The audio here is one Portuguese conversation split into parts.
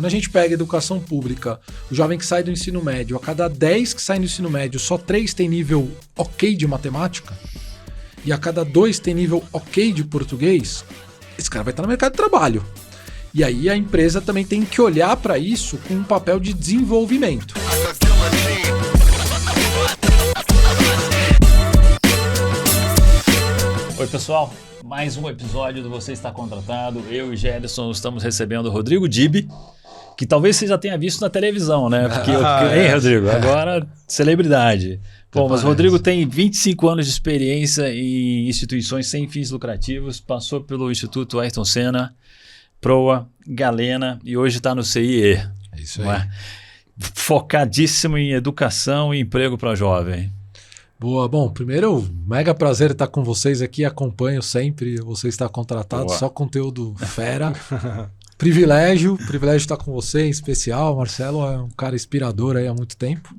Quando a gente pega a educação pública, o jovem que sai do ensino médio, a cada 10 que saem do ensino médio, só 3 tem nível ok de matemática, e a cada 2 tem nível ok de português, esse cara vai estar no mercado de trabalho. E aí a empresa também tem que olhar para isso com um papel de desenvolvimento. Oi pessoal, mais um episódio do Você Está Contratado. Eu e Gerson estamos recebendo o Rodrigo Dibi, que talvez você já tenha visto na televisão, né? Porque hein, Rodrigo? Agora, celebridade. Bom, mas o Rodrigo tem 25 anos de experiência em instituições sem fins lucrativos, passou pelo Instituto Ayrton Senna, Proa, Galena e hoje está no CIE. É isso aí. Focadíssimo em educação e emprego para jovem. Boa, bom, primeiro, mega prazer estar com vocês aqui, acompanho sempre, Você Está Contratado, só conteúdo fera. Privilégio estar com você, em especial, Marcelo é um cara inspirador aí há muito tempo.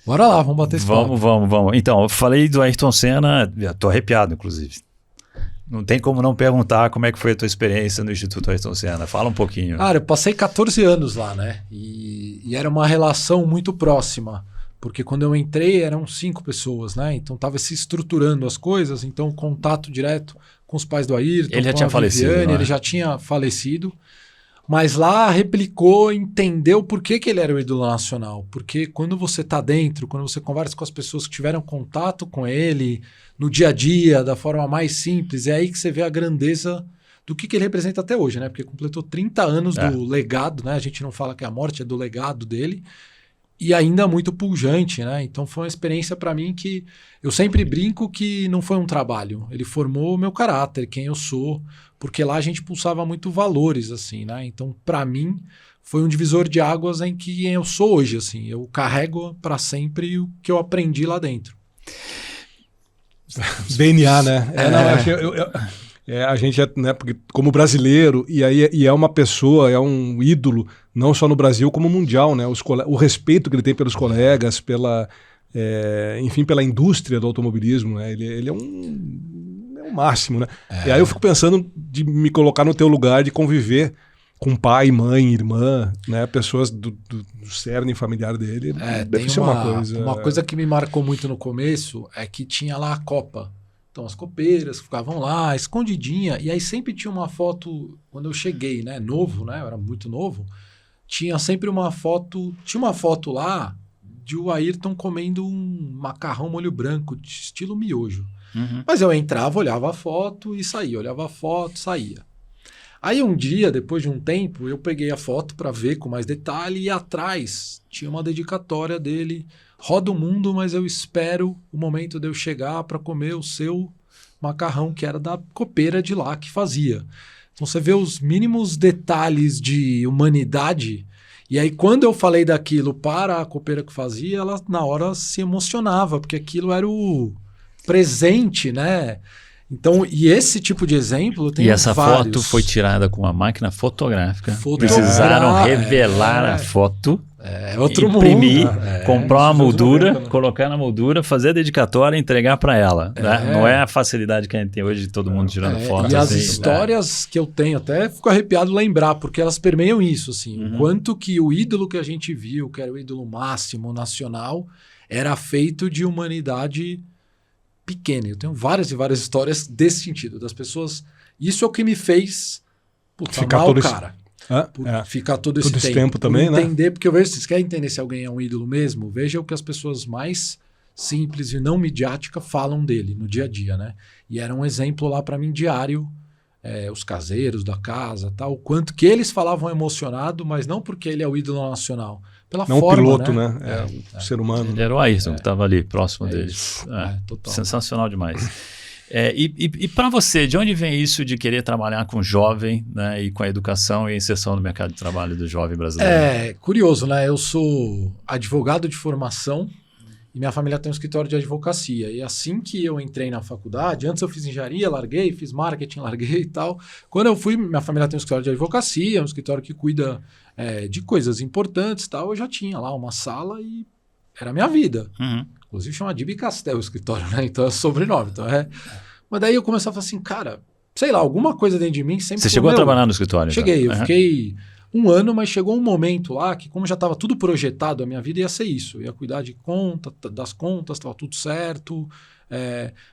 Bora lá, vamos bater esse papo. Vamos. Então, eu falei do Ayrton Senna, tô arrepiado, inclusive. Não tem como não perguntar como é que foi a tua experiência no Instituto Ayrton Senna. Fala um pouquinho. Cara, eu passei 14 anos lá, né? E era uma relação muito próxima. Porque quando eu entrei eram 5 pessoas, né? Então estava se estruturando as coisas, então contato direto com os pais do Ayrton. Ele já tinha falecido, Viviane, ele já tinha falecido. Mas lá replicou, entendeu por que ele era o ídolo nacional. Porque quando você está dentro, quando você conversa com as pessoas que tiveram contato com ele no dia a dia, da forma mais simples, é aí que você vê a grandeza do que ele representa até hoje, né? Porque completou 30 anos do legado, né? A gente não fala que é a morte, é do legado dele. E ainda muito pujante, né? Então foi uma experiência para mim que eu sempre brinco que não foi um trabalho. Ele formou o meu caráter, quem eu sou, porque lá a gente pulsava muito valores, assim, né? Então, para mim, foi um divisor de águas em que eu sou hoje, assim. Eu carrego para sempre o que eu aprendi lá dentro. DNA, né? A gente é, né, porque como brasileiro, e é uma pessoa, é um ídolo, não só no Brasil, como mundial, né? O respeito que ele tem pelos colegas, enfim, pela indústria do automobilismo, né? Ele é o máximo, né? E aí eu fico pensando de me colocar no teu lugar, de conviver com pai, mãe, irmã, né? Pessoas do cerne familiar dele. Deve ser uma coisa... Uma coisa que me marcou muito no começo é que tinha lá a Copa. Então as copeiras ficavam lá, escondidinha, e aí sempre tinha uma foto, quando eu cheguei, né, novo, né, eu era muito novo, tinha uma foto lá de o Ayrton comendo um macarrão molho branco, de estilo miojo. Uhum. Mas eu entrava, olhava a foto e saía, olhava a foto, saía. Aí um dia, depois de um tempo, eu peguei a foto para ver com mais detalhe e atrás tinha uma dedicatória dele: roda o mundo, mas eu espero o momento de eu chegar para comer o seu macarrão, que era da copeira de lá que fazia. Então você vê os mínimos detalhes de humanidade. E aí quando eu falei daquilo para a copeira que fazia, ela na hora se emocionava, porque aquilo era o presente, né? Então, e esse tipo de exemplo tem vários. E essa foto foi tirada com uma máquina fotográfica. Precisaram revelar a foto, outro imprimir, mundo. comprar uma moldura, colocar na moldura, fazer a dedicatória e entregar para ela. Né? Não é a facilidade que a gente tem hoje de todo mundo tirando foto. E assim, as histórias que eu tenho, até fico arrepiado lembrar, porque elas permeiam isso. Assim, o quanto que o ídolo que a gente viu, que era o ídolo máximo nacional, era feito de humanidade pequena. Eu tenho várias e várias histórias desse sentido, das pessoas. Isso é o que me fez amar o cara. Ficar todo esse tempo também, entender, né? Porque eu vejo, se você quer entender se alguém é um ídolo mesmo, veja o que as pessoas mais simples e não midiáticas falam dele no dia a dia, né? E era um exemplo lá para mim diário, os caseiros da casa, tal, o quanto que eles falavam emocionado, mas não porque ele é o ídolo nacional, pela não forma, o piloto, né? O ser humano. Ele era o Ayrton que estava ali, próximo dele. Total. Sensacional demais. E para você, de onde vem isso de querer trabalhar com jovem, né, e com a educação e a inserção no mercado de trabalho do jovem brasileiro? É curioso, né? Eu sou advogado de formação e minha família tem um escritório de advocacia. E assim que eu entrei na faculdade, antes eu fiz engenharia, larguei, fiz marketing, larguei e tal. Quando eu fui, minha família tem um escritório de advocacia, um escritório que cuida de coisas importantes e tal. Eu já tinha lá uma sala e era a minha vida. Uhum. Inclusive chama Dibi Castel o escritório, né? Então é sobrenome. Então Mas daí eu comecei a falar assim, cara, sei lá, alguma coisa dentro de mim sempre... Você chegou a trabalhar no escritório? Cheguei, então? eu fiquei um ano, mas chegou um momento lá que, como já estava tudo projetado, a minha vida ia ser isso. Eu ia cuidar de das contas, estava tudo certo.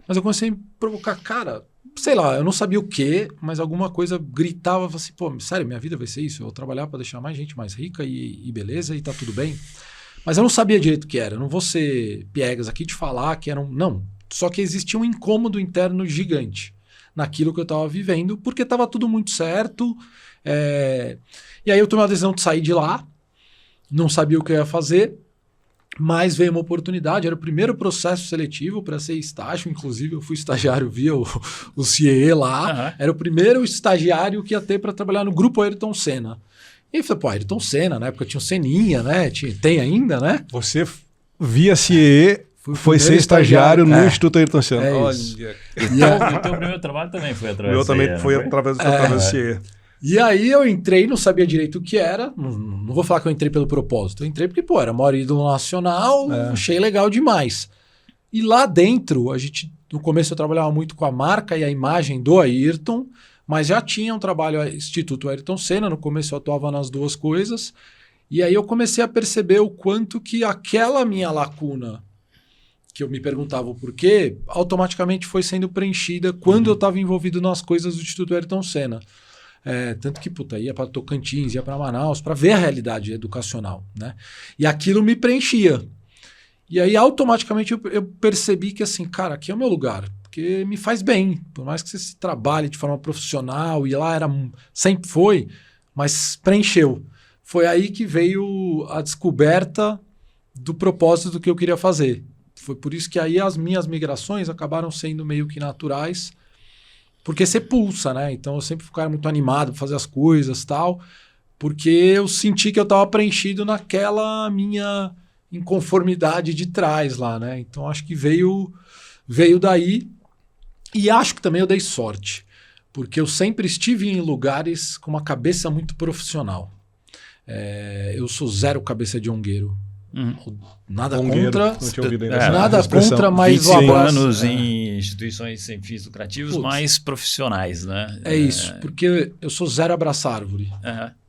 Mas eu comecei a me provocar, cara, sei lá, eu não sabia o quê, mas alguma coisa gritava assim, pô, sério, minha vida vai ser isso? Eu vou trabalhar para deixar mais gente mais rica e beleza, e tá tudo bem. Mas eu não sabia direito o que era. Eu não vou ser piegas aqui de falar que era um... Não, só que existia um incômodo interno gigante naquilo que eu estava vivendo, porque estava tudo muito certo. E aí eu tomei a decisão de sair de lá, não sabia o que eu ia fazer, mas veio uma oportunidade, era o primeiro processo seletivo para ser estágio, inclusive eu fui estagiário via o CIE lá, era o primeiro estagiário que ia ter para trabalhar no grupo Ayrton Senna. E eu falei, pô, Ayrton Senna, na época tinha o Seninha, né? Tem ainda, né? Você, via CIE, foi ser estagiário no Instituto Ayrton Senna. Olha. O teu primeiro trabalho também foi através do CIE. Meu também foi através do CIE. E aí eu entrei, não sabia direito o que era, não vou falar que eu entrei pelo propósito, eu entrei porque, pô, era maior ídolo nacional, achei legal demais. E lá dentro, no começo eu trabalhava muito com a marca e a imagem do Ayrton, mas já tinha um trabalho Instituto Ayrton Senna, no começo eu atuava nas duas coisas, e aí eu comecei a perceber o quanto que aquela minha lacuna, que eu me perguntava o porquê, automaticamente foi sendo preenchida quando eu estava envolvido nas coisas do Instituto Ayrton Senna. Tanto que, ia para Tocantins, ia para Manaus, para ver a realidade educacional, né? E aquilo me preenchia. E aí, automaticamente, eu percebi que, assim, cara, aqui é o meu lugar, porque me faz bem. Por mais que você se trabalhe de forma profissional, e lá sempre foi, mas preencheu. Foi aí que veio a descoberta do propósito do que eu queria fazer. Foi por isso que aí as minhas migrações acabaram sendo meio que naturais, porque você pulsa, né? Então eu sempre ficava muito animado para fazer as coisas e tal, porque eu senti que eu estava preenchido naquela minha inconformidade de trás lá, né? Então acho que veio daí, e acho que também eu dei sorte, porque eu sempre estive em lugares com uma cabeça muito profissional. Eu sou zero cabeça de ongueiro. Nada contra, nada contra, mas 25 anos em instituições sem fins lucrativos, mais profissionais, né? É isso, porque eu sou zero abraçar árvore.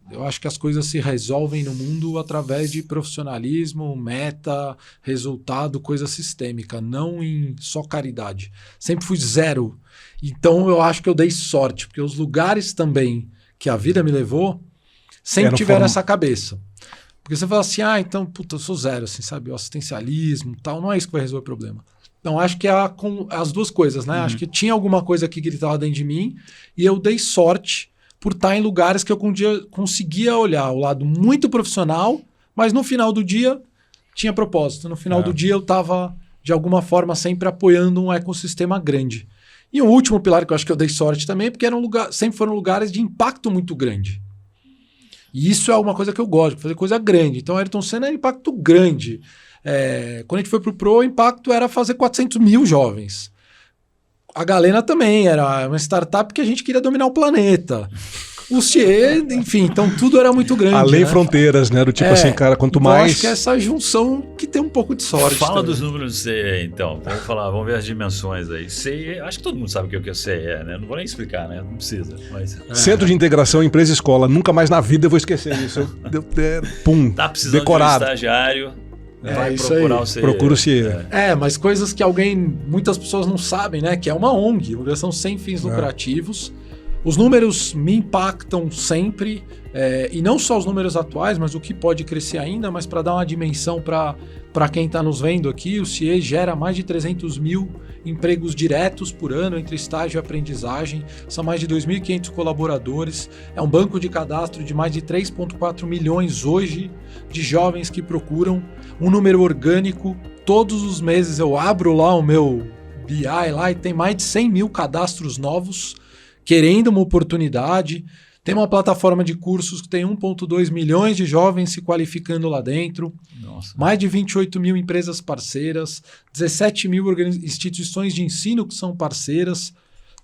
Eu acho que as coisas se resolvem no mundo através de profissionalismo, meta, resultado, coisa sistêmica, não em só caridade. Sempre fui zero. Então eu acho que eu dei sorte, porque os lugares também que a vida me levou sempre tiveram essa cabeça. Porque você fala assim, então, eu sou zero, assim, sabe? O assistencialismo e tal, não é isso que vai resolver o problema. Então, acho que as duas coisas, né? Acho que tinha alguma coisa que gritava dentro de mim e eu dei sorte por estar em lugares que eu conseguia olhar o lado muito profissional, mas no final do dia tinha propósito. No final do dia eu estava, de alguma forma, sempre apoiando um ecossistema grande. E o último pilar que eu acho que eu dei sorte também, porque sempre foram lugares de impacto muito grande. E isso é uma coisa que eu gosto, fazer coisa grande. Então, Ayrton Senna é impacto grande. Quando a gente foi pro Pro, o impacto era fazer 400 mil jovens. A Galena também era uma startup que a gente queria dominar o planeta. O CIE, enfim, então tudo era muito grande. Além fronteiras, né? Do tipo assim, cara, quanto então mais... acho que é essa junção que tem um pouco de sorte. Fala também. dos números do CIE, então. Vamos ver as dimensões aí. CIE, acho que todo mundo sabe o que é o CIE, né? Não vou nem explicar, né? Não precisa. Mas... Centro de Integração Empresa e Escola. Nunca mais na vida eu vou esquecer isso. Pum, tá precisando decorado. De um estagiário... Vai isso procurar aí. o CIE. Procura o CIE. Mas coisas que muitas pessoas não sabem, né? Que é uma ONG, organização sem fins lucrativos. Os números me impactam sempre, e não só os números atuais, mas o que pode crescer ainda, mas para dar uma dimensão para quem está nos vendo aqui, o CIE gera mais de 300 mil empregos diretos por ano entre estágio e aprendizagem, são mais de 2.500 colaboradores, é um banco de cadastro de mais de 3,4 milhões hoje de jovens que procuram um número orgânico. Todos os meses eu abro lá o meu BI lá e tem mais de 100 mil cadastros novos, querendo uma oportunidade. Tem uma plataforma de cursos que tem 1,2 milhões de jovens se qualificando lá dentro. Nossa. Mais de 28 mil empresas parceiras, 17 mil instituições de ensino que são parceiras.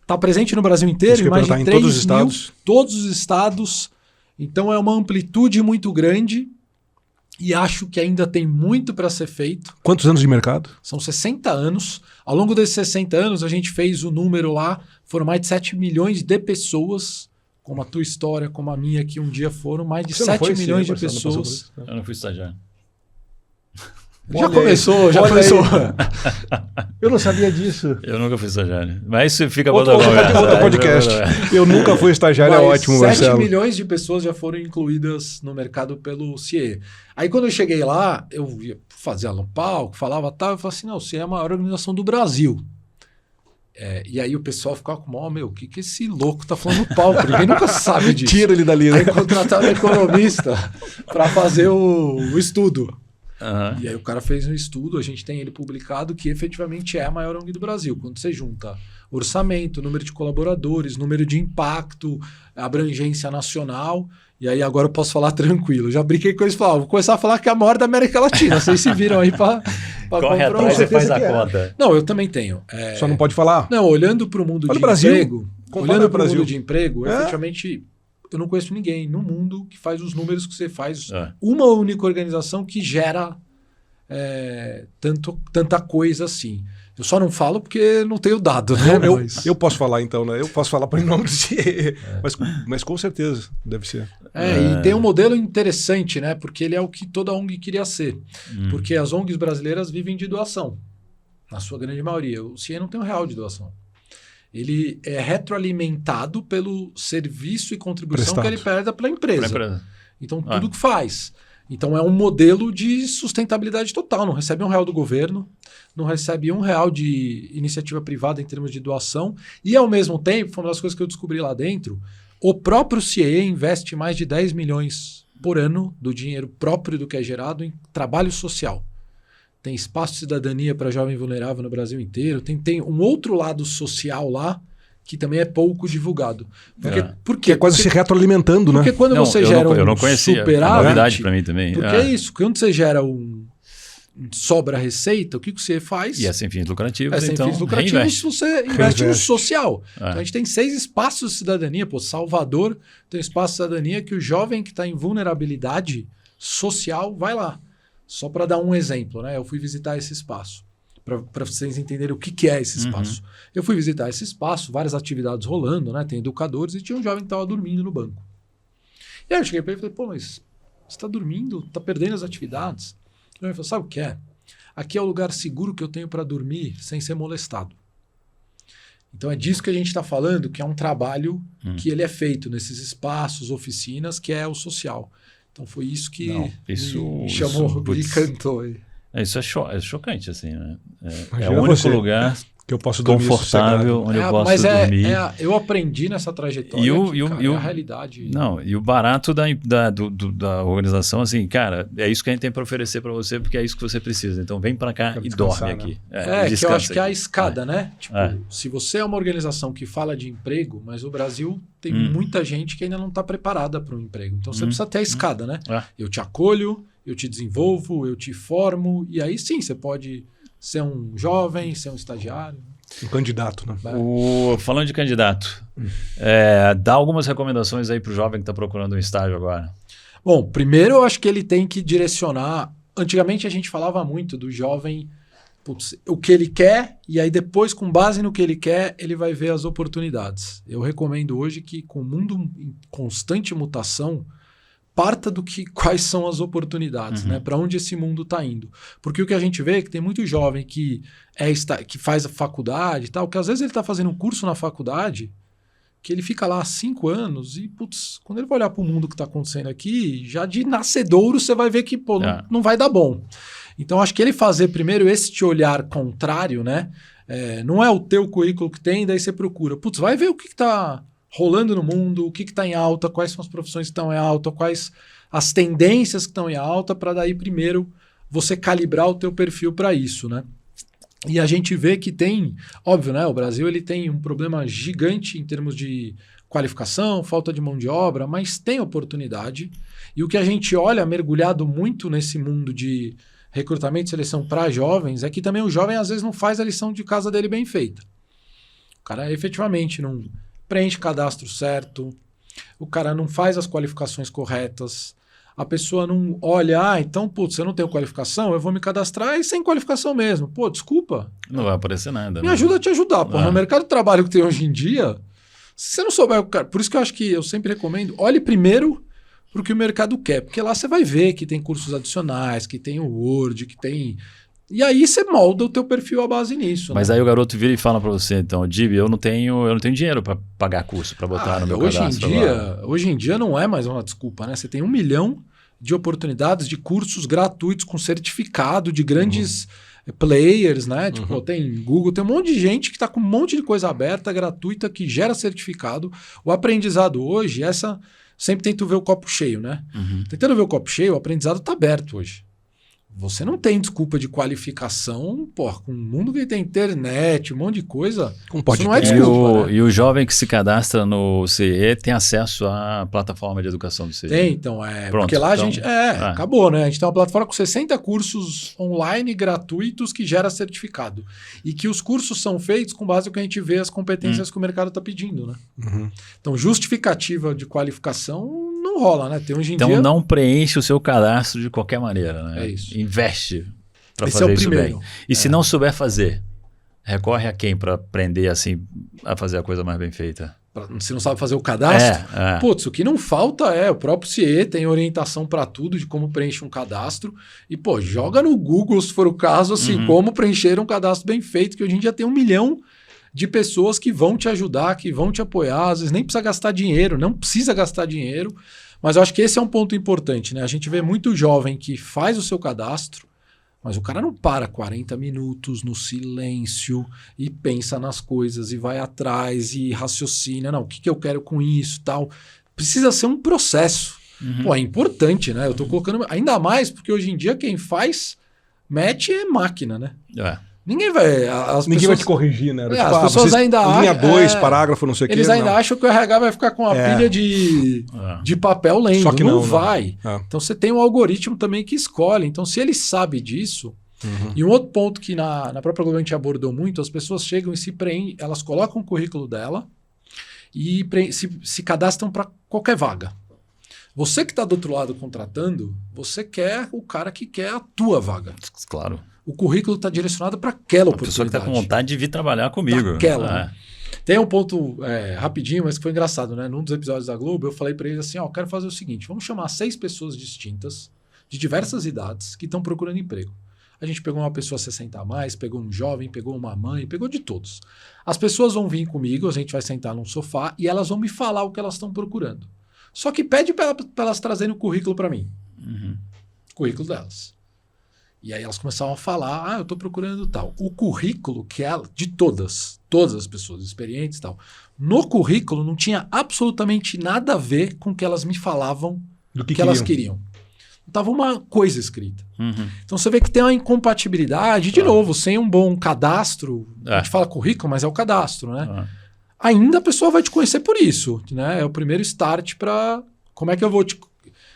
Está presente no Brasil inteiro, em mais de 3 todos os estados. Todos os estados. Então é uma amplitude muito grande e acho que ainda tem muito para ser feito. Quantos anos de mercado? São 60 anos. Ao longo desses 60 anos, a gente fez o número lá, foram mais de 7 milhões de pessoas como a tua história, como a minha, que um dia foram mais de Você não 7 foi, milhões de Marcelo, não passou por pessoas. isso, né? Eu não fui estagiário. Já Olha começou, aí, já olha começou. Eu não sabia disso. Eu nunca fui estagiário. Mas isso fica Outro conversa. podcast. Eu nunca fui estagiário, é Mas ótimo, 7 Marcelo. milhões de pessoas já foram incluídas no mercado pelo CIE. Aí quando eu cheguei lá, eu fazia no palco, falava tal, eu falei assim, não, o CIE é a maior organização do Brasil. E aí o pessoal ficava com, o que esse louco tá falando no palco? Ninguém nunca sabe disso. Tira ele dali, né? Aí contrataram um economista para fazer o estudo. Aham. E aí o cara fez um estudo, a gente tem ele publicado, que efetivamente é a maior ONG do Brasil. Quando você junta orçamento, número de colaboradores, número de impacto, abrangência nacional, e aí agora eu posso falar tranquilo. Já brinquei com eles e falei, vou começar a falar que é a maior da América Latina. Vocês se viram aí para Corre comprovar. atrás e faz certeza a que é. conta. Não, eu também tenho. Só não pode falar? Não, olhando para o mundo Olha de o Brasil. emprego, Compara olhando o para o Brasil. mundo de emprego, É. efetivamente, eu não conheço ninguém no mundo que faz os números que você faz. É. Uma única organização que gera tanta coisa assim. Eu só não falo porque não tenho dado, né? Eu posso falar então, né? Eu posso falar para em nome do CIE. Mas com certeza deve ser. E tem um modelo interessante, né? Porque ele é o que toda ONG queria ser. Porque as ONGs brasileiras vivem de doação, na sua grande maioria. O CIE não tem um real de doação. Ele é retroalimentado pelo serviço e contribuição Prestado. que ele perde para a empresa. Pra empresa. Então, tudo que faz. Então, é um modelo de sustentabilidade total. Não recebe R$1 do governo, não recebe R$1 de iniciativa privada em termos de doação. E, ao mesmo tempo, foi uma das coisas que eu descobri lá dentro, o próprio CIE investe mais de 10 milhões por ano do dinheiro próprio do que é gerado em trabalho social. Tem espaço de cidadania para jovem vulnerável no Brasil inteiro. Tem um outro lado social lá que também é pouco divulgado. Por quê? Que é quase se retroalimentando, né? Porque quando você gera eu não um conhecia. superávit... É novidade para mim também. Porque é isso. Quando você gera sobra receita, o que você faz? E é sem fins lucrativos, sem então fins lucrativos, reinveste. você investe no Reinveste. social. Então a gente tem 6 espaços de cidadania. Salvador tem um espaço de cidadania que o jovem que está em vulnerabilidade social vai lá. Só para dar um exemplo, né? Eu fui visitar esse espaço. Para vocês entenderem o que é esse espaço. Eu fui visitar esse espaço, várias atividades rolando, né? Tem educadores e tinha um jovem que estava dormindo no banco. E aí eu cheguei para ele e falei, mas você está dormindo? Está perdendo as atividades? Ele falou, sabe o que é? Aqui é o lugar seguro que eu tenho para dormir sem ser molestado. Então é disso que a gente está falando, que é um trabalho que ele é feito nesses espaços, oficinas, que é o social. Então foi isso que me chamou, me encantou. Isso é chocante, assim, né? É Imagina o único você, lugar que eu posso dormir confortável onde eu posso dormir. Eu aprendi nessa trajetória é a realidade. Não, e o barato da organização, assim, cara, é isso que a gente tem para oferecer para você, porque é isso que você precisa. Então vem para cá e dorme aqui. Que eu acho que é a escada, né? Tipo, se você é uma organização que fala de emprego, mas o Brasil tem muita gente que ainda não está preparada para um emprego. Então você precisa ter a escada, né? Eu te acolho, eu te desenvolvo, eu te formo, e aí sim você pode ser um jovem, ser um estagiário. Um candidato, né? Falando de candidato, dá algumas recomendações aí para o jovem que está procurando um estágio agora. Bom, primeiro eu acho que ele tem que direcionar... Antigamente a gente falava muito do jovem, o que ele quer, e aí depois, com base no que ele quer, ele vai ver as oportunidades. Eu recomendo hoje que, com o mundo em constante mutação, parta quais são as oportunidades, né? Para onde esse mundo está indo. Porque o que a gente vê é que tem muito jovem que faz a faculdade e tal, que às vezes ele está fazendo um curso na faculdade, que ele fica lá há 5 anos e, quando ele vai olhar para o mundo que está acontecendo aqui, já de nascedouro você vai ver que não vai dar bom. Então, acho que ele fazer primeiro este olhar contrário, né? Não é o teu currículo que tem, daí você procura. Vai ver o que está rolando no mundo, o que está em alta, quais são as profissões que estão em alta, quais as tendências que estão em alta, para daí primeiro você calibrar o teu perfil para isso, né? E a gente vê que tem, óbvio, né? O Brasil ele tem um problema gigante em termos de qualificação, falta de mão de obra, mas tem oportunidade. E o que a gente olha mergulhado muito nesse mundo de recrutamento e seleção para jovens é que também o jovem às vezes não faz a lição de casa dele bem feita. O cara efetivamente não preenche cadastro certo, o cara não faz as qualificações corretas, a pessoa não olha, então, eu não tenho qualificação, eu vou me cadastrar e sem qualificação mesmo. Desculpa. Não vai aparecer nada. Me ajuda a te ajudar. No mercado de trabalho que tem hoje em dia, Se você não souber, cara, por isso que eu acho que eu sempre recomendo, olhe primeiro para o que o mercado quer, porque lá você vai ver que tem cursos adicionais, que tem o Word, que tem... E aí você molda o teu perfil à base nisso. Mas né? aí o garoto vira e fala para você, então, Dib, eu não tenho dinheiro para pagar curso, para botar no meu cadastro. Hoje em dia não é mais uma desculpa, né? Você tem 1 milhão de oportunidades de cursos gratuitos com certificado de grandes players, né? Tipo, tem Google, tem um monte de gente que está com um monte de coisa aberta, gratuita, que gera certificado. O aprendizado hoje, sempre tento ver o copo cheio, né? Tentando ver o copo cheio, o aprendizado está aberto hoje. Você não tem desculpa de qualificação, com um mundo que tem internet, um monte de coisa. Isso não é desculpa. E o jovem que se cadastra no CIE tem acesso à plataforma de educação do CIE? Tem, então. Pronto, porque lá então, a gente... acabou, né? A gente tem uma plataforma com 60 cursos online gratuitos que gera certificado. E que os cursos são feitos com base no que a gente vê as competências que o mercado está pedindo, né? Então, justificativa de qualificação não rola, né? Tem hoje em dia... Então não preenche o seu cadastro de qualquer maneira, né? É isso. Investe para Esse fazer é o isso primeiro. bem. E se não souber fazer, recorre a quem para aprender assim a fazer a coisa mais bem feita? Se não sabe fazer o cadastro, É. Putz, o que não falta o próprio CIE tem orientação para tudo de como preencher um cadastro. E, joga no Google, se for o caso, assim, como preencher um cadastro bem feito, que hoje em dia tem 1 milhão de pessoas que vão te ajudar, que vão te apoiar. Às vezes nem precisa gastar dinheiro, não precisa gastar dinheiro. Mas eu acho que esse é um ponto importante, né? A gente vê muito jovem que faz o seu cadastro, mas o cara não para 40 minutos no silêncio e pensa nas coisas e vai atrás e raciocina. Não, o que eu quero com isso tal. Precisa ser um processo. É importante, né? Eu tô colocando... Ainda mais porque hoje em dia quem faz, mete é máquina, né? Ninguém vai... Ninguém vai te corrigir, né? As pessoas ainda acham... Linha 2, parágrafo, não sei o que. Eles ainda acham que o RH vai ficar com uma pilha de papel lendo. Só que não vai. É. Então você tem um algoritmo também que escolhe. Então se ele sabe disso... E um outro ponto que na própria Globo a gente abordou muito, as pessoas chegam e se preenchem, elas colocam o currículo dela e se cadastram para qualquer vaga. Você que está do outro lado contratando, você quer o cara que quer a tua vaga. Claro. O currículo está direcionado para aquela oportunidade. A pessoa que está com vontade de vir trabalhar comigo. Né? Tem um ponto rapidinho, mas que foi engraçado, né? Num dos episódios da Globo, eu falei para eles assim, eu quero fazer o seguinte, vamos chamar 6 pessoas distintas, de diversas idades, que estão procurando emprego. A gente pegou uma pessoa 60 a mais, pegou um jovem, pegou uma mãe, pegou de todos. As pessoas vão vir comigo, a gente vai sentar num sofá e elas vão me falar o que elas estão procurando. Só que pede para elas trazerem o currículo para mim. Currículo delas. E aí elas começavam a falar, eu estou procurando tal. O currículo que ela, de todas as pessoas experientes e tal, no currículo não tinha absolutamente nada a ver com o que elas me falavam do que elas queriam. Estava uma coisa escrita. Então você vê que tem uma incompatibilidade, de novo, sem um bom cadastro, a gente fala currículo, mas é o cadastro, né? Ainda a pessoa vai te conhecer por isso, né? É o primeiro start para como é que eu vou te...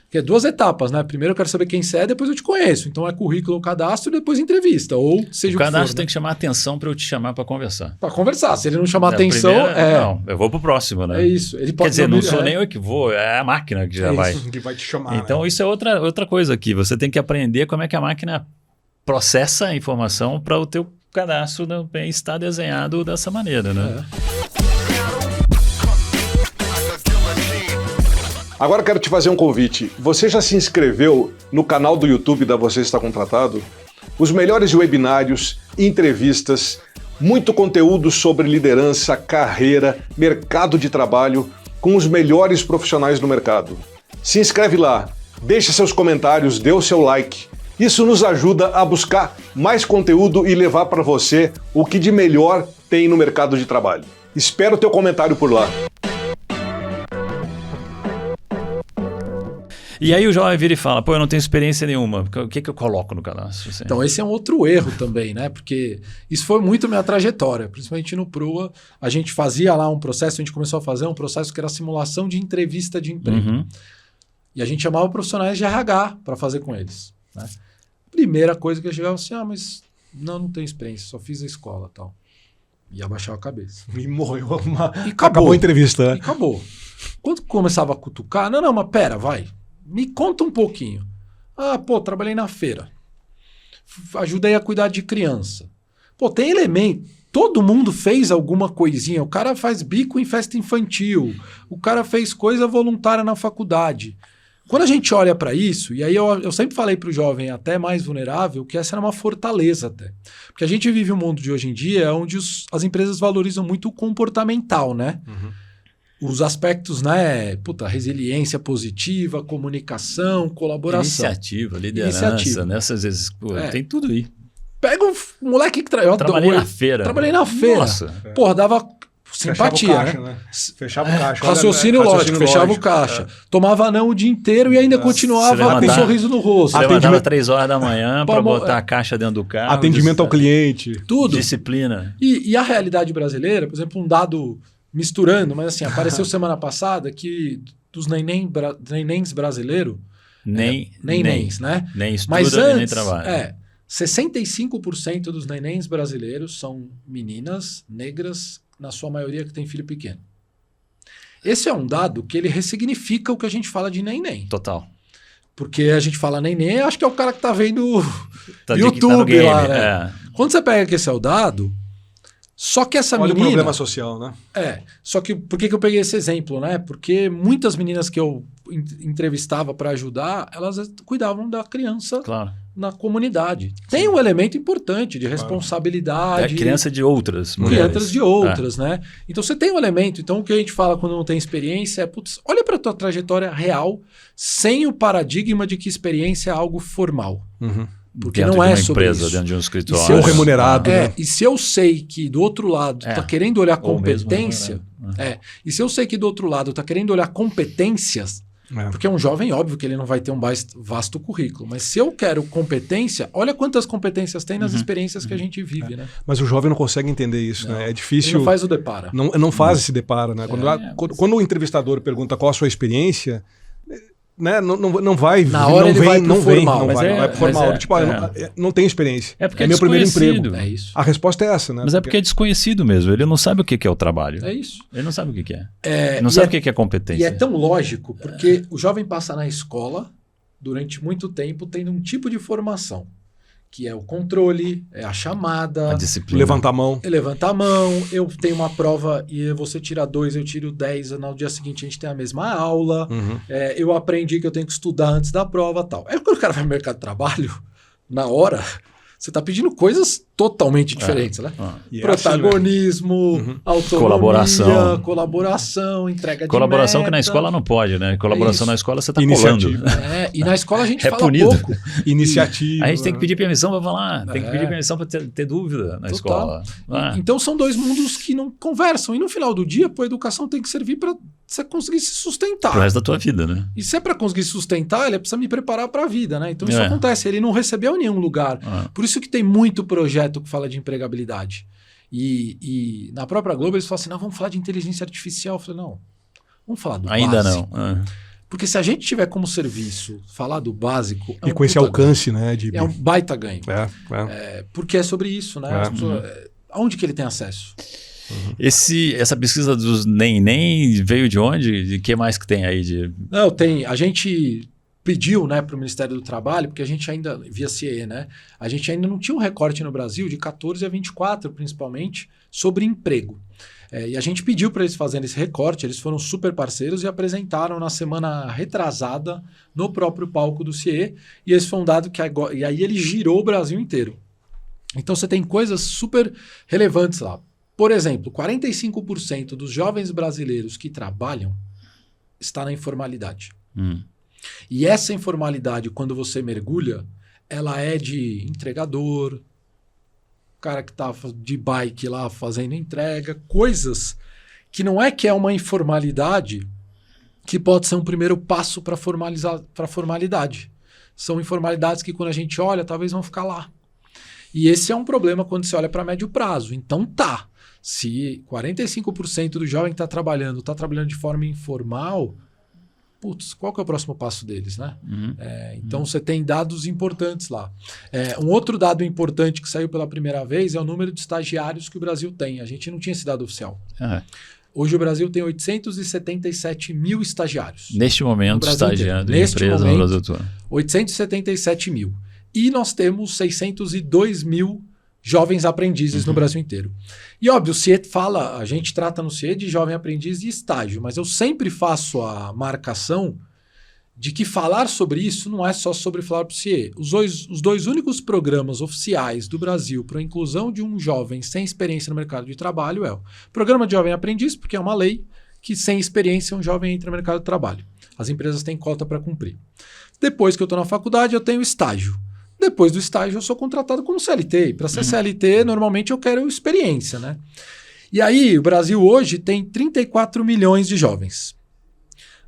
Que é 2 etapas, né? Primeiro eu quero saber quem você é, depois eu te conheço. Então é currículo ou cadastro, depois entrevista, ou seja o cadastro que for, tem né? que chamar atenção para eu te chamar para conversar. Para conversar. Se ele não chamar atenção, Não, eu vou pro próximo, né? É isso. Ele pode Quer dizer, não sou nem eu que vou, é a máquina que já vai. Que vai te chamar. Então isso é outra coisa aqui. Você tem que aprender como é que a máquina processa a informação para o teu cadastro estar desenhado dessa maneira, né? Agora quero te fazer um convite. Você já se inscreveu no canal do YouTube da Você Está Contratado? Os melhores webinários, entrevistas, muito conteúdo sobre liderança, carreira, mercado de trabalho, com os melhores profissionais do mercado. Se inscreve lá, deixa seus comentários, dê o seu like. Isso nos ajuda a buscar mais conteúdo e levar para você o que de melhor tem no mercado de trabalho. Espero o teu comentário por lá. E aí o jovem vira e fala, eu não tenho experiência nenhuma, o que eu coloco no cadastro? Assim? Então esse é um outro erro também, né? Porque isso foi muito minha trajetória, principalmente no PROA, a gente fazia lá um processo, a gente começou a fazer um processo que era simulação de entrevista de emprego. E a gente chamava profissionais de RH para fazer com eles, né? Primeira coisa que eu chegava assim, mas não tenho experiência, só fiz a escola e tal. E abaixava a cabeça. E morreu E acabou a entrevista, né? E acabou. Quando começava a cutucar, não, mas pera, vai. Me conta um pouquinho. trabalhei na feira. Ajudei a cuidar de criança. Tem elemento. todo mundo fez alguma coisinha. O cara faz bico em festa infantil, o cara fez coisa voluntária na faculdade. Quando a gente olha para isso, e aí eu sempre falei para o jovem até mais vulnerável que essa era uma fortaleza até. Porque a gente vive um mundo de hoje em dia onde as empresas valorizam muito o comportamental, né? Os aspectos, né? Resiliência positiva, comunicação, colaboração. Iniciativa, liderança, nessas vezes, tem tudo aí. Pega um moleque que trabalhei na feira. Trabalhei na feira. Nossa. Porra, dava simpatia, fechava o caixa, né? Fechava o caixa. Raciocínio lógico, fechava o caixa. Tomava não o dia inteiro e ainda continuava com um sorriso no rosto. Você levantava 3 horas da manhã para botar a caixa dentro do carro. Atendimento ao cliente. Tudo. Disciplina. E a realidade brasileira, por exemplo, um dado misturando, mas assim, apareceu semana passada que dos nenéns brasileiros... Nenéns, né? Nem estuda mas antes, nem trabalha. 65% dos nenéns brasileiros são meninas negras, na sua maioria que tem filho pequeno. Esse é um dado que ele ressignifica o que a gente fala de neném. Total. Porque a gente fala neném, acho que é o cara que tá vendo YouTube tá no game, lá, né? Quando você pega que esse é o dado, só que essa Olha menina... o problema social, né? Só que por que eu peguei esse exemplo, né? Porque muitas meninas que eu entrevistava para ajudar, elas cuidavam da criança na comunidade. Tem um elemento importante de responsabilidade. Criança de outras mulheres. Crianças de outras, né? Então você tem um elemento. Então o que a gente fala quando não tem experiência é, olha para a tua trajetória real sem o paradigma de que experiência é algo formal. Porque dentro não de é uma sobre empresa, isso. dentro de um escritório. Ou remunerado. Né? E se eu sei que do outro lado está querendo olhar competência... e se eu sei que do outro lado está querendo olhar competências... Porque um jovem, óbvio que ele não vai ter um vasto currículo. Mas se eu quero competência, olha quantas competências tem nas experiências que a gente vive, né? Mas o jovem não consegue entender isso, né? É difícil... Ele não faz o depara. Não faz esse depara, né? Quando o entrevistador pergunta qual a sua experiência... Né? Não vai, na hora ele vai pro formal. Vai pro formal. Não tem experiência. Porque é meu primeiro emprego. É isso. A resposta é essa, né? Mas é porque é desconhecido mesmo. Ele não sabe o que é o trabalho. É isso. Ele não sabe o que é. Ele não sabe o que é competência. E é tão lógico, porque o jovem passa na escola durante muito tempo tendo um tipo de formação. Que é o controle, é a chamada, a disciplina. Levantar a mão. Levantar a mão, eu tenho uma prova e você tira 2, eu tiro 10, no dia seguinte a gente tem a mesma aula, eu aprendi que eu tenho que estudar antes da prova e tal. Aí quando o cara vai no mercado de trabalho, na hora, você está pedindo coisas totalmente diferentes, né? Protagonismo, assim, né? autonomia, colaboração, entrega de colaboração meta. Que na escola não pode, né? Colaboração na escola você está colando. E na escola a gente fala punido. pouco. Iniciativa. A gente tem que pedir permissão para falar, tem que pedir permissão para ter dúvida na escola. Então são dois mundos que não conversam. E no final do dia, a educação tem que servir para você conseguir se sustentar. Pro resto da tua vida, né? E se é para conseguir se sustentar, ele precisa me preparar para a vida, né? Então isso acontece. Ele não recebeu em nenhum lugar. Por isso que tem muito projeto que fala de empregabilidade. E na própria Globo eles falam assim, não, vamos falar de inteligência artificial. Eu falei, não, vamos falar do ainda básico. Não. Porque se a gente tiver como serviço falar do básico... E com esse alcance, né? É um baita ganho. Porque é sobre isso, né? Aonde que ele tem acesso? Essa pesquisa dos nem veio de onde? De que mais que tem aí? Não, tem. A gente pediu, né, para o Ministério do Trabalho, porque a gente ainda, via CIE, né? A gente ainda não tinha um recorte no Brasil de 14 a 24, principalmente, sobre emprego. E a gente pediu para eles fazerem esse recorte, eles foram super parceiros e apresentaram na semana retrasada no próprio palco do CIE, e esse foi um dado que agora, e aí ele girou o Brasil inteiro. Então você tem coisas super relevantes lá. Por exemplo, 45% dos jovens brasileiros que trabalham está na informalidade. E essa informalidade, quando você mergulha, ela é de entregador, cara que está de bike lá fazendo entrega, coisas que não é que é uma informalidade que pode ser um primeiro passo para a formalidade. São informalidades que quando a gente olha, talvez vão ficar lá. E esse é um problema quando você olha para médio prazo. Então se 45% do jovem que está trabalhando de forma informal, qual que é o próximo passo deles, né? Então você tem dados importantes lá. Um outro dado importante que saiu pela primeira vez é o número de estagiários que o Brasil tem. A gente não tinha esse dado oficial. Hoje o Brasil tem 877 mil estagiários. Neste momento, estagiando em empresa no Brasil todo. 877 mil. E nós temos 602 mil jovens aprendizes no Brasil inteiro. E óbvio, o CIE a gente trata no CIE de jovem aprendiz e estágio, mas eu sempre faço a marcação de que falar sobre isso não é só sobre falar para o CIE. Os dois únicos programas oficiais do Brasil para a inclusão de um jovem sem experiência no mercado de trabalho é o Programa de Jovem Aprendiz, porque é uma lei que sem experiência um jovem entra no mercado de trabalho. As empresas têm cota para cumprir. Depois que eu estou na faculdade, eu tenho estágio. Depois do estágio, eu sou contratado como CLT. Para ser CLT, normalmente eu quero experiência, né? E aí, o Brasil hoje tem 34 milhões de jovens.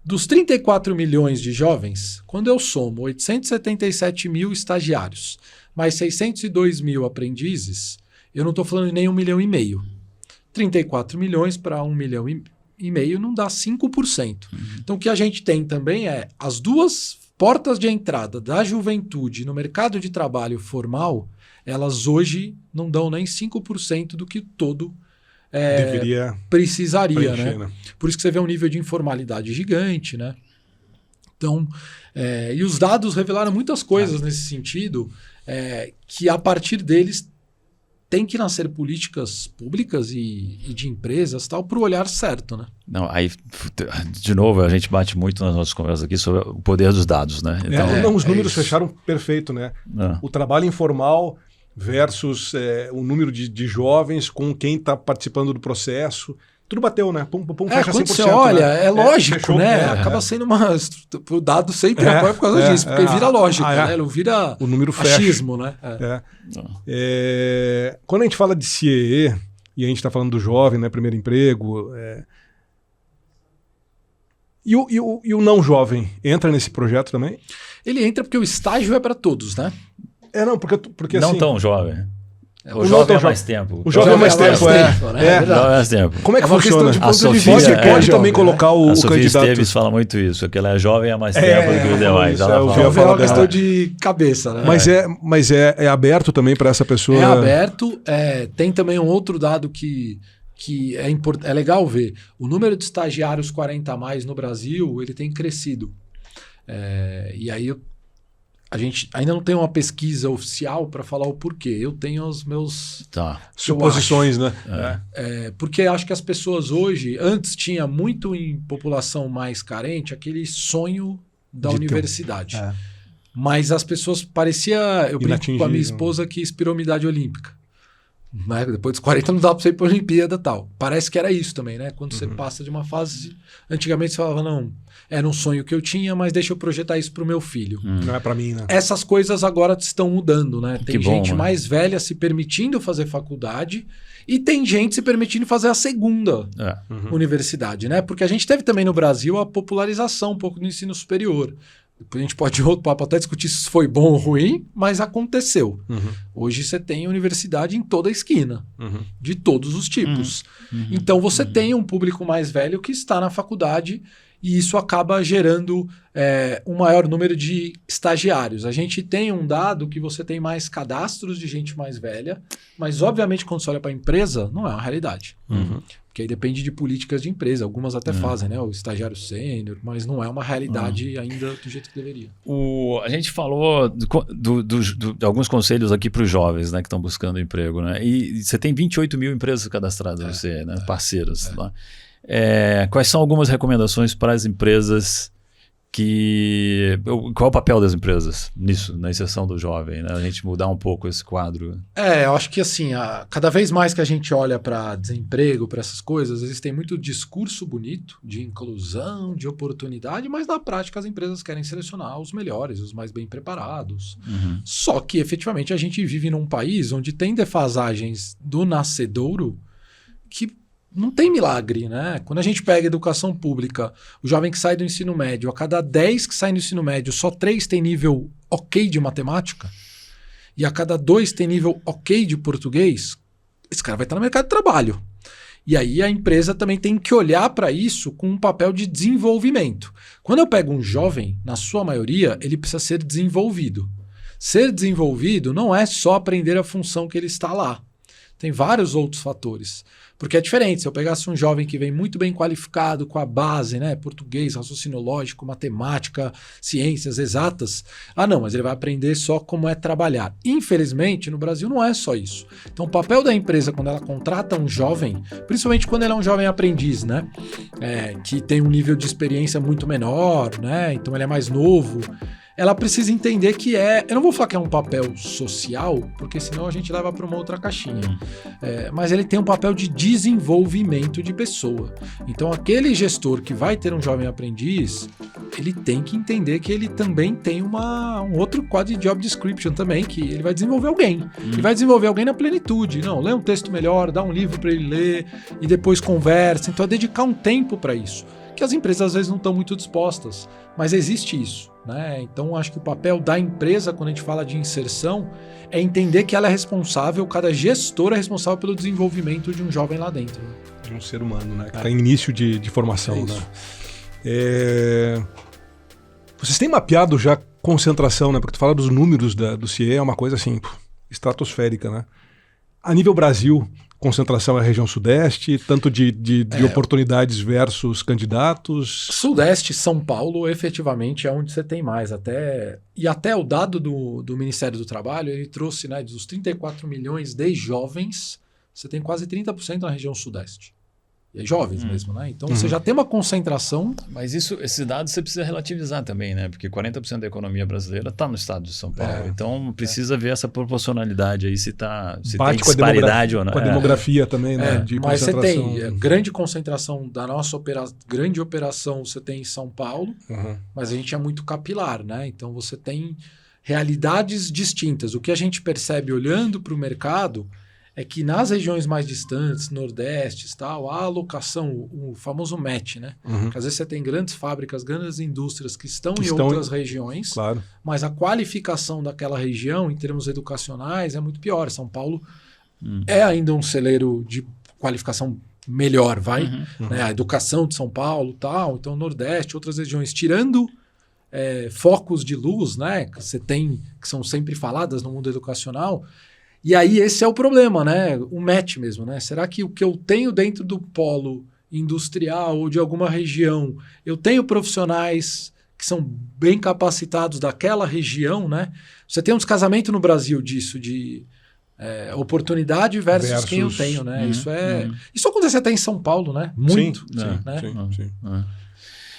Dos 34 milhões de jovens, quando eu somo 877 mil estagiários, mais 602 mil aprendizes, eu não estou falando de nem 1,5 milhão. 34 milhões para 1,5 milhão não dá 5%. Então, o que a gente tem também é as duas portas de entrada da juventude no mercado de trabalho formal, elas hoje não dão nem 5% do que todo deveria precisaria, preencher, né? Por isso que você vê um nível de informalidade gigante, né? Então, e os dados revelaram muitas coisas nesse sentido, que a partir deles tem que nascer políticas públicas e de empresas tal para o olhar certo, né? Não, aí, de novo, a gente bate muito nas nossas conversas aqui sobre o poder dos dados, né? Então, os números fecharam perfeito, né? O trabalho informal versus o número de jovens com quem está participando do processo. Tudo bateu, né? Pum, fecha 100%. Quando você olha, né? é lógico, fechou, né? Acaba sendo o dado sempre apoia por causa disso, porque vira lógica, né? Não vira o número achismo, né? Quando a gente fala de CIE, e a gente está falando do jovem, né? Primeiro emprego, e o não jovem entra nesse projeto também? Ele entra porque o estágio é para todos, né? Não, porque não assim, tão jovem. O não jovem tão é mais tempo. O jovem é mais tempo, né? Jovem é mais tempo. Como é que uma funciona? questão de ponto A de Sofia, vista. Você pode também colocar o A Sofia candidato. Esteves fala muito isso, que ela é jovem há mais tempo do que os demais. isso, Ela eu fala, vi a É fala uma questão dela. de cabeça, né? Mas é aberto também para essa pessoa? É aberto. Tem também um outro dado que é legal ver. O número de estagiários 40 a mais no Brasil, ele tem crescido. E aí a gente ainda não tem uma pesquisa oficial para falar o porquê. Eu tenho os meus suposições, né? Porque acho que as pessoas hoje, antes tinha muito em população mais carente aquele sonho da universidade. Mas as pessoas eu brinco com a minha esposa que inspirou a idade olímpica. Né? Depois dos 40 não dá para você ir para a Olimpíada e tal. Parece que era isso também, né? Quando você passa de uma fase... Antigamente você falava, não, era um sonho que eu tinha, mas deixa eu projetar isso para o meu filho. Não é para mim, né? Essas coisas agora estão mudando, né? Tem gente bom, mais velha se permitindo fazer faculdade e tem gente se permitindo fazer a segunda universidade, né? Porque a gente teve também no Brasil a popularização um pouco do ensino superior. Depois a gente pode ir outro papo até discutir se isso foi bom ou ruim, mas aconteceu. Hoje você tem universidade em toda a esquina, de todos os tipos. Então você tem um público mais velho que está na faculdade e isso acaba gerando um maior número de estagiários. A gente tem um dado que você tem mais cadastros de gente mais velha, mas obviamente quando você olha para a empresa, não é uma realidade. Porque aí depende de políticas de empresa. Algumas até fazem, né? O estagiário sênior, mas não é uma realidade ainda do jeito que deveria. A gente falou de alguns conselhos aqui para os jovens, né, que estão buscando emprego, né? E você tem 28 mil empresas cadastradas, né? Parceiras. Lá. Quais são algumas recomendações para as empresas qual é o papel das empresas nisso, na inserção do jovem, né? A gente mudar um pouco esse quadro. Eu acho que assim, cada vez mais que a gente olha para desemprego, para essas coisas, existem muito discurso bonito de inclusão, de oportunidade, mas na prática as empresas querem selecionar os melhores, os mais bem preparados. Só que efetivamente a gente vive num país onde tem defasagens do nascedouro que não tem milagre, né? Quando a gente pega educação pública, o jovem que sai do ensino médio, a cada 10 que saem do ensino médio, só 3 tem nível ok de matemática, e a cada 2 tem nível ok de português, esse cara vai estar no mercado de trabalho. E aí a empresa também tem que olhar para isso com um papel de desenvolvimento. Quando eu pego um jovem, na sua maioria, ele precisa ser desenvolvido. Ser desenvolvido não é só aprender a função que ele está lá. Tem vários outros fatores. Porque é diferente, se eu pegasse um jovem que vem muito bem qualificado com a base, né, português, raciocínio lógico, matemática, ciências exatas, não, mas ele vai aprender só como é trabalhar. Infelizmente, no Brasil não é só isso. Então, o papel da empresa quando ela contrata um jovem, principalmente quando ele é um jovem aprendiz, né, que tem um nível de experiência muito menor, né, então ele é mais novo, ela precisa entender que eu não vou falar que é um papel social, porque senão a gente leva para uma outra caixinha, mas ele tem um papel de desenvolvimento de pessoa. Então aquele gestor que vai ter um jovem aprendiz, ele tem que entender que ele também tem um outro quadro de job description também, que ele vai desenvolver alguém. E vai desenvolver alguém na plenitude. Não, lê um texto melhor, dá um livro para ele ler e depois conversa. Então é dedicar um tempo para isso, que as empresas às vezes não estão muito dispostas, mas existe isso, né? Então acho que o papel da empresa, quando a gente fala de inserção, é entender que ela é responsável, cada gestor é responsável pelo desenvolvimento de um jovem lá dentro. Né? De um ser humano, né? Que está em início de formação. Né? Vocês têm mapeado já concentração, né? Porque tu fala dos números do CIE, é uma coisa assim, estratosférica, né? A nível Brasil, concentração é a região sudeste, tanto de oportunidades versus candidatos? Sudeste, São Paulo, efetivamente é onde você tem mais. Até o dado do Ministério do Trabalho, ele trouxe, né, dos 34 milhões de jovens, você tem quase 30% na região sudeste. E jovens mesmo, né? Então você já tem uma concentração. Mas esses dados você precisa relativizar também, né? Porque 40% da economia brasileira está no estado de São Paulo. Então precisa ver essa proporcionalidade aí, se tem disparidade ou não. Com a demografia também, né? Mas você tem grande concentração da nossa grande operação, você tem em São Paulo, mas a gente é muito capilar, né? Então você tem realidades distintas. O que a gente percebe olhando para o mercado é que nas regiões mais distantes, nordestes, tal, a alocação, o famoso match, né? Porque às vezes você tem grandes fábricas, grandes indústrias que estão em outras regiões, claro, mas a qualificação daquela região, em termos educacionais, é muito pior. São Paulo é ainda um celeiro de qualificação melhor, né? A educação de São Paulo, tal, então Nordeste, outras regiões, tirando focos de luz, né? Que você tem, que são sempre faladas no mundo educacional. E aí esse é o problema, né? O match mesmo, né? Será que o que eu tenho dentro do polo industrial ou de alguma região, eu tenho profissionais que são bem capacitados daquela região, né? Você tem um descasamento no Brasil disso, de oportunidade versus quem eu tenho, né? Isso acontece até em São Paulo, né? Muito. Sim.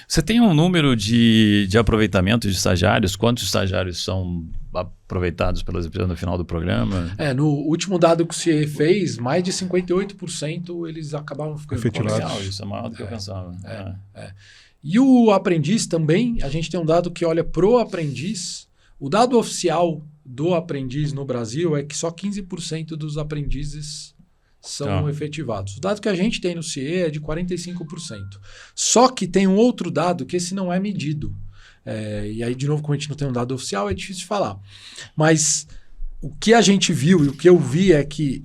Você tem um número de aproveitamento de estagiários? Quantos estagiários são aproveitados pelas empresas no final do programa? No último dado que o CIE fez, mais de 58% eles acabavam ficando efetivados. Isso é maior do que eu pensava. E o aprendiz também, a gente tem um dado que olha pro aprendiz. O dado oficial do aprendiz no Brasil é que só 15% dos aprendizes são efetivados. O dado que a gente tem no CIE é de 45%. Só que tem um outro dado que esse não é medido. E aí, de novo, como a gente não tem um dado oficial, é difícil de falar. Mas o que a gente viu e o que eu vi é que,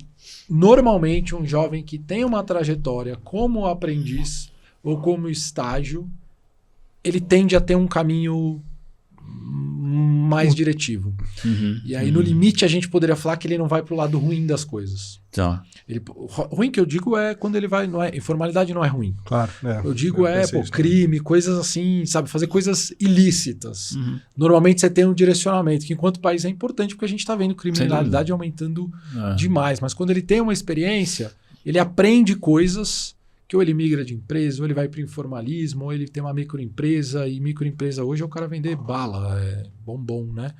normalmente, um jovem que tem uma trajetória como aprendiz ou como estágio, ele tende a ter um caminho mais diretivo. E aí, no limite, a gente poderia falar que ele não vai para o lado ruim das coisas. Ruim que eu digo é quando ele vai... informalidade não é ruim. Claro. Eu digo crime, coisas assim, sabe? Fazer coisas ilícitas. Normalmente você tem um direcionamento, que enquanto país é importante, porque a gente está vendo criminalidade aumentando demais. Mas quando ele tem uma experiência, ele aprende coisas que ou ele migra de empresa, ou ele vai para o informalismo, ou ele tem uma microempresa, e microempresa hoje é o cara vender bala, bombom, né?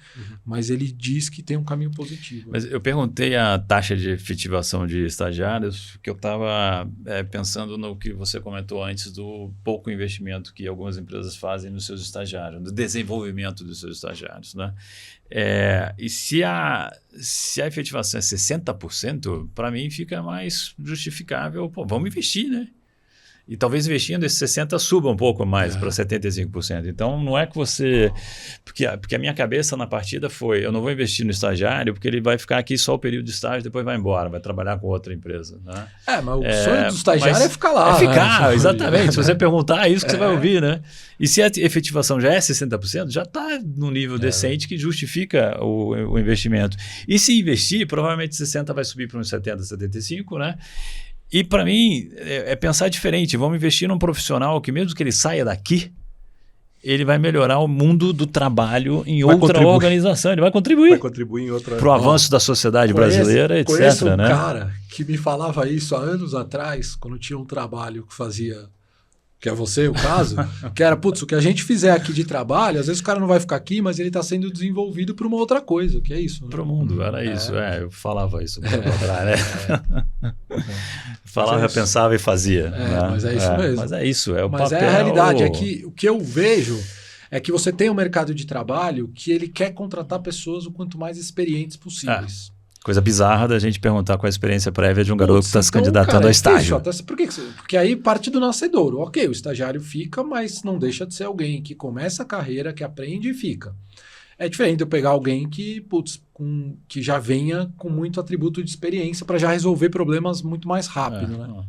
Mas ele diz que tem um caminho positivo. Mas eu perguntei a taxa de efetivação de estagiários, porque eu estava pensando no que você comentou antes do pouco investimento que algumas empresas fazem nos seus estagiários, no desenvolvimento dos seus estagiários, né? E se a efetivação é 60%, para mim fica mais justificável. Vamos investir, né? E talvez investindo esses 60% suba um pouco mais para 75%. Então não é que você... Porque a minha cabeça na partida foi, eu não vou investir no estagiário porque ele vai ficar aqui só o período de estágio, depois vai embora, vai trabalhar com outra empresa. Né? Mas o sonho do estagiário é ficar lá. É ficar, né? exatamente. Se você perguntar, é isso que você vai ouvir, né? E se a efetivação já é 60%, já está num nível decente que justifica o investimento. E se investir, provavelmente 60% vai subir para uns 70%, 75%, né? E para mim é pensar diferente. Vamos investir num profissional que mesmo que ele saia daqui, ele vai melhorar o mundo do trabalho em outra organização. Ele vai contribuir. Vai contribuir em outra... Para o avanço da sociedade brasileira, etc. Conheço um né? cara que me falava isso há anos atrás, quando tinha um trabalho que fazia... Que é você, o caso, que era, putz, o que a gente fizer aqui de trabalho, às vezes o cara não vai ficar aqui, mas ele está sendo desenvolvido para uma outra coisa, que é isso. Né? Para o mundo, era isso. Eu falava isso. Falava, pensava e fazia. Né? Mas é isso mesmo. Mas é isso, o mas papel. É a realidade, é que o que eu vejo é que você tem um mercado de trabalho que ele quer contratar pessoas o quanto mais experientes possíveis. Coisa bizarra da gente perguntar qual a experiência prévia de um garoto que está se candidatando a estágio. Porque aí parte do nascedouro. Ok, o estagiário fica, mas não deixa de ser alguém que começa a carreira, que aprende e fica. É diferente de eu pegar alguém que já venha com muito atributo de experiência para já resolver problemas muito mais rápido. Né?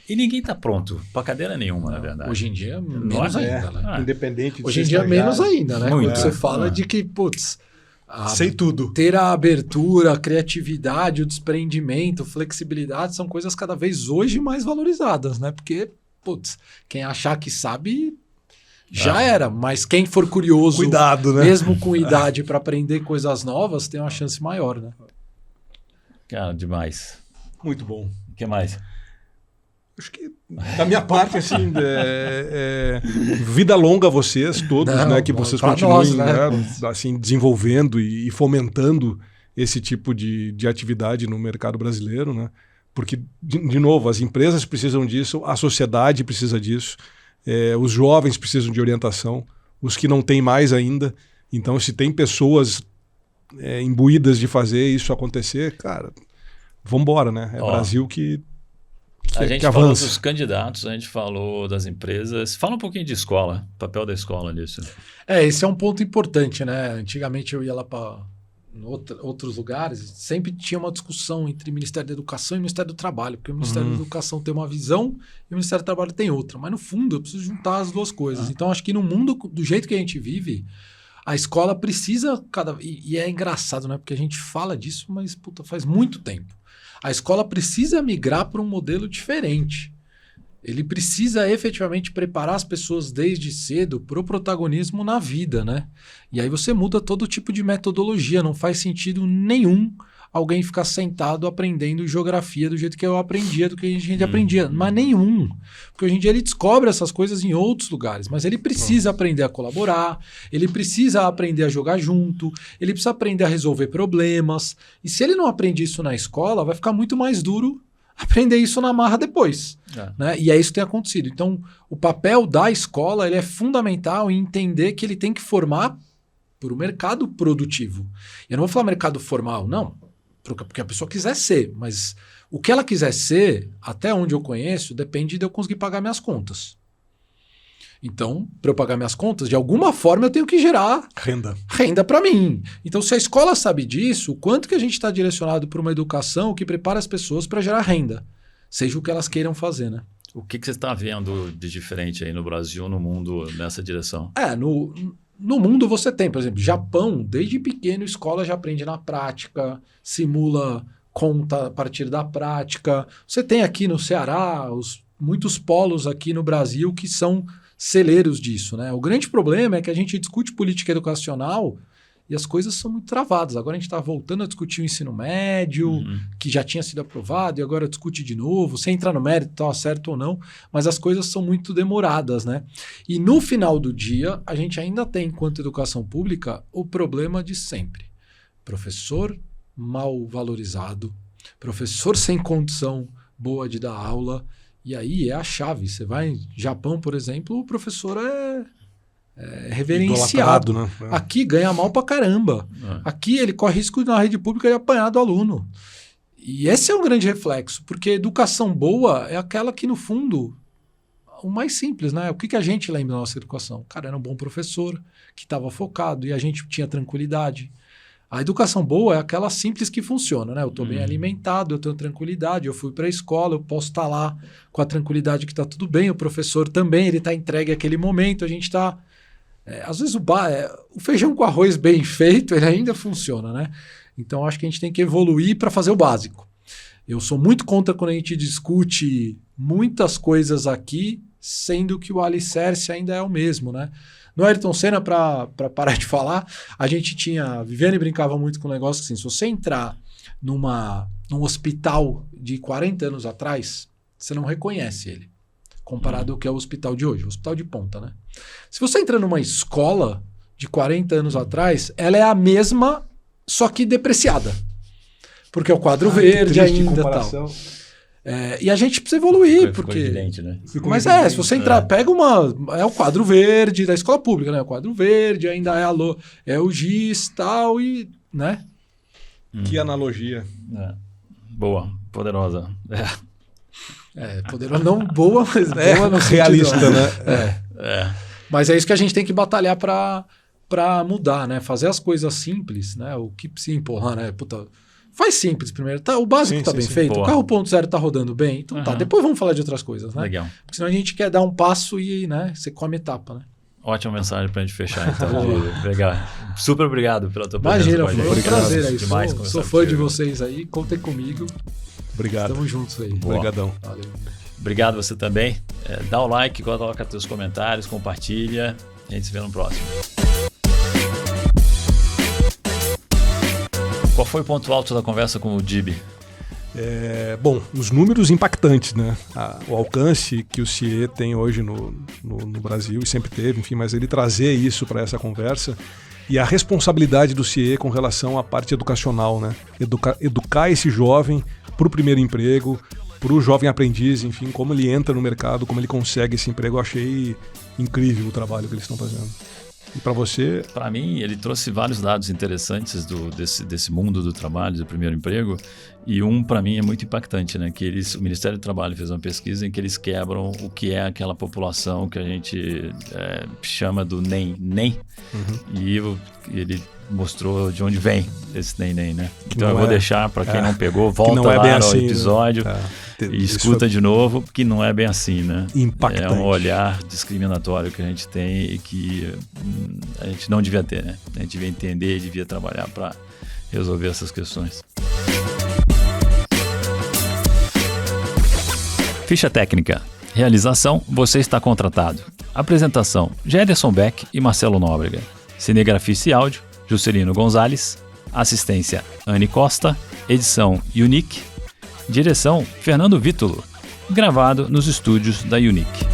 E ninguém está pronto para cadeira nenhuma, na verdade. Hoje em dia, menos ainda. Né? Independente de hoje em dia, menos ainda. Né? Muito. Quando você fala de que, sei tudo. Ter a abertura, a criatividade, o desprendimento, flexibilidade são coisas cada vez hoje mais valorizadas, né? Porque, quem achar que sabe já era, mas quem for curioso, cuidado, né? Mesmo com idade para aprender coisas novas, tem uma chance maior, né? Cara, demais. Muito bom. O que mais? Acho que da minha parte, assim, vida longa a vocês todos, né? Que vocês continuem assim, desenvolvendo e fomentando esse tipo de atividade no mercado brasileiro, né? Porque, de novo, as empresas precisam disso, a sociedade precisa disso, os jovens precisam de orientação, os que não têm mais ainda. Então, se tem pessoas imbuídas de fazer isso acontecer, cara, vamos embora, né? Brasil que a gente falou dos candidatos, a gente falou das empresas. Fala um pouquinho de escola, papel da escola nisso. Esse é um ponto importante, né? Antigamente eu ia lá para outros lugares, sempre tinha uma discussão entre o Ministério da Educação e o Ministério do Trabalho, porque o Ministério da Educação tem uma visão e o Ministério do Trabalho tem outra. Mas no fundo eu preciso juntar as duas coisas. Então acho que no mundo do jeito que a gente vive, a escola precisa e é engraçado, né? Porque a gente fala disso, mas faz muito tempo. A escola precisa migrar para um modelo diferente. Ele precisa efetivamente preparar as pessoas desde cedo para o protagonismo na vida, né? E aí você muda todo tipo de metodologia. Não faz sentido nenhum alguém ficar sentado aprendendo geografia do jeito que eu aprendia, do que a gente aprendia. Mas nenhum. Porque hoje em dia ele descobre essas coisas em outros lugares. Mas ele precisa aprender a colaborar, ele precisa aprender a jogar junto, ele precisa aprender a resolver problemas. E se ele não aprende isso na escola, vai ficar muito mais duro aprender isso na marra depois. Né? E é isso que tem acontecido. Então, o papel da escola ele é fundamental em entender que ele tem que formar para o mercado produtivo. Eu não vou falar mercado formal, não. Porque a pessoa quiser ser, mas o que ela quiser ser, até onde eu conheço, depende de eu conseguir pagar minhas contas. Então, para eu pagar minhas contas, de alguma forma eu tenho que gerar renda para mim. Então, se a escola sabe disso, o quanto que a gente está direcionado para uma educação que prepara as pessoas para gerar renda, seja o que elas queiram fazer, né? O que você está vendo de diferente aí no Brasil, no mundo, nessa direção? No mundo você tem, por exemplo, Japão, desde pequeno, a escola já aprende na prática, simula conta a partir da prática. Você tem aqui no Ceará, muitos polos aqui no Brasil que são celeiros disso, né? O grande problema é que a gente discute política educacional e as coisas são muito travadas. Agora a gente está voltando a discutir o ensino médio, que já tinha sido aprovado, e agora discute de novo, sem entrar no mérito, está certo ou não, mas as coisas são muito demoradas, né? E no final do dia, a gente ainda tem, enquanto educação pública, o problema de sempre. Professor mal valorizado, professor sem condição boa de dar aula, e aí é a chave. Você vai em Japão, por exemplo, o professor é reverenciado. Né? Aqui ganha mal pra caramba. Aqui ele corre risco na rede pública de apanhar do aluno. E esse é um grande reflexo, porque educação boa é aquela que, no fundo, o mais simples, né? O que a gente lembra da nossa educação? O cara era um bom professor, que estava focado e a gente tinha tranquilidade. A educação boa é aquela simples que funciona, né? Eu estou bem alimentado, eu tenho tranquilidade, eu fui para a escola, eu posso estar lá com a tranquilidade que está tudo bem, o professor também, ele está entregue àquele momento, a gente está... às vezes o feijão com arroz bem feito, ele ainda funciona, né? Então acho que a gente tem que evoluir para fazer o básico. Eu sou muito contra quando a gente discute muitas coisas aqui, sendo que o alicerce ainda é o mesmo, né? No Ayrton Senna, para parar de falar, a gente tinha... Viviane brincava muito com o negócio assim, se você entrar num hospital de 40 anos atrás, você não reconhece ele, comparado ao que é o hospital de hoje, o hospital de ponta, né? Se você entrar numa escola de 40 anos atrás, ela é a mesma, só que depreciada. Porque é o quadro verde ainda e tal. E a gente precisa evoluir, porque... evidente, né? Mas se você entrar, pega é o quadro verde da escola pública, né? O quadro verde ainda é o giz tal, e, né? Que analogia. Boa, poderosa. Poderosa, não boa, mas boa no realista, sentido, né? Mas é isso que a gente tem que batalhar para mudar, né? Fazer as coisas simples, né? O keep simple lá, né? Puta, faz simples primeiro. O básico tá bem feito. Boa. O carro 1.0 tá rodando bem. Então tá. Depois vamos falar de outras coisas, né? Legal. Porque senão a gente quer dar um passo e, né? Você come etapa, né? Ótima mensagem pra gente fechar, então. Legal. Super obrigado pela tua presença. Imagina, foi um prazer aí. Demais sou fã de vocês aí. Contem comigo. Obrigado. Estamos juntos aí. Obrigadão. Valeu. Obrigado você também. Dá o like, coloca teus comentários, compartilha. A gente se vê no próximo. Qual foi o ponto alto da conversa com o Dib? Bom, os números impactantes, né? O alcance que o CIE tem hoje no Brasil, e sempre teve, enfim, mas ele trazer isso para essa conversa e a responsabilidade do CIE com relação à parte educacional, né? Educar esse jovem para o primeiro emprego, para o jovem aprendiz, enfim, como ele entra no mercado, como ele consegue esse emprego. Eu achei incrível o trabalho que eles estão fazendo. E para você? Para mim, ele trouxe vários dados interessantes desse mundo do trabalho, do primeiro emprego. E para mim, é muito impactante, né? Que o Ministério do Trabalho fez uma pesquisa em que eles quebram o que é aquela população que a gente chama do NEM. E ele mostrou de onde vem esse NEM, né? Então eu vou deixar para quem não pegou, volta lá no episódio e escuta de novo, que não é bem assim, né? Impactante. É um olhar discriminatório que a gente tem e que a gente não devia ter, né? A gente devia entender e devia trabalhar para resolver essas questões. Ficha técnica. Realização, você está contratado. Apresentação, Gederson Beck e Marcelo Nóbrega. Cinegrafia e áudio, Juscelino Gonzalez. Assistência, Anne Costa. Edição, Unique. Direção, Fernando Vítulo. Gravado nos estúdios da Unique.